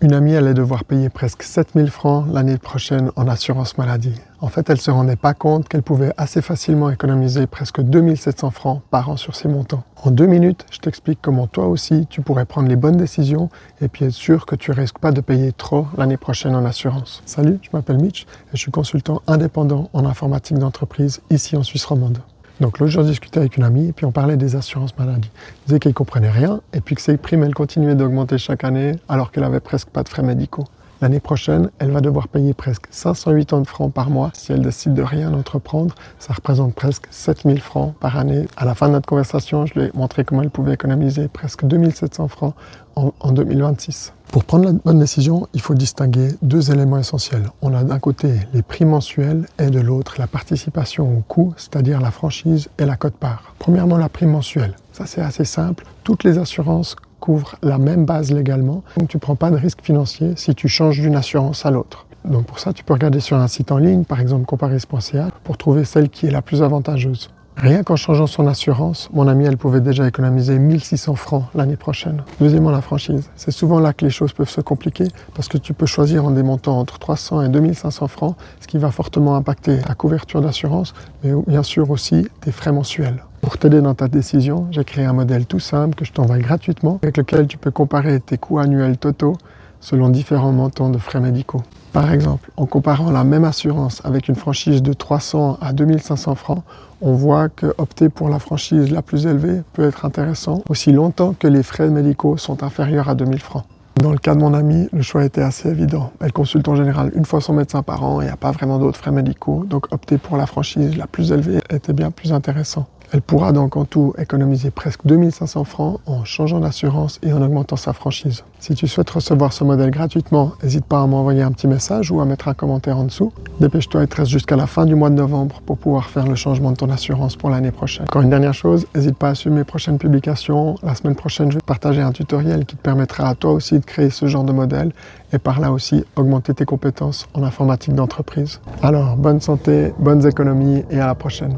Une amie allait devoir payer presque 7000 francs l'année prochaine en assurance maladie. En fait, elle ne se rendait pas compte qu'elle pouvait assez facilement économiser presque 2700 francs par an sur ces montants. En 2 minutes, je t'explique comment toi aussi, tu pourrais prendre les bonnes décisions et puis être sûr que tu ne risques pas de payer trop l'année prochaine en assurance. Salut, je m'appelle Mitch et je suis consultant indépendant en informatique d'entreprise ici en Suisse romande. Donc l'autre jour, je discutais avec une amie et puis on parlait des assurances maladie. Elle disait qu'elle ne comprenait rien et puis que ses primes, elles continuaient d'augmenter chaque année alors qu'elle avait presque pas de frais médicaux. L'année prochaine, elle va devoir payer presque 580 francs par mois si elle décide de rien entreprendre. Ça représente presque 7000 francs par année. À la fin de notre conversation, je lui ai montré comment elle pouvait économiser presque 2700 francs en 2026. Pour prendre la bonne décision, il faut distinguer 2 éléments essentiels. On a d'un côté les prix mensuels et de l'autre la participation au coût, c'est-à-dire la franchise et la quote-part. Premièrement, la prime mensuelle. Ça, c'est assez simple. Toutes les assurances couvrent la même base légalement, donc tu ne prends pas de risque financier si tu changes d'une assurance à l'autre. Donc pour ça, tu peux regarder sur un site en ligne, par exemple comparis.ca, pour trouver celle qui est la plus avantageuse. Rien qu'en changeant son assurance, mon amie, elle pouvait déjà économiser 1600 francs l'année prochaine. Deuxièmement, la franchise. C'est souvent là que les choses peuvent se compliquer parce que tu peux choisir en des montants entre 300 et 2500 francs, ce qui va fortement impacter ta couverture d'assurance, mais bien sûr aussi tes frais mensuels. Pour t'aider dans ta décision, j'ai créé un modèle tout simple que je t'envoie gratuitement avec lequel tu peux comparer tes coûts annuels totaux selon différents montants de frais médicaux. Par exemple, en comparant la même assurance avec une franchise de 300 à 2500 francs, on voit que opter pour la franchise la plus élevée peut être intéressant aussi longtemps que les frais médicaux sont inférieurs à 2000 francs. Dans le cas de mon amie, le choix était assez évident. Elle consulte en général une fois son médecin par an et il n'y a pas vraiment d'autres frais médicaux, donc opter pour la franchise la plus élevée était bien plus intéressant. Elle pourra donc en tout économiser presque 2500 francs en changeant d'assurance et en augmentant sa franchise. Si tu souhaites recevoir ce modèle gratuitement, n'hésite pas à m'envoyer un petit message ou à mettre un commentaire en dessous. Dépêche-toi et te reste jusqu'à la fin du mois de novembre pour pouvoir faire le changement de ton assurance pour l'année prochaine. Encore une dernière chose, n'hésite pas à suivre mes prochaines publications. La semaine prochaine, je vais partager un tutoriel qui te permettra à toi aussi de créer ce genre de modèle et par là aussi augmenter tes compétences en informatique d'entreprise. Alors, bonne santé, bonnes économies et à la prochaine.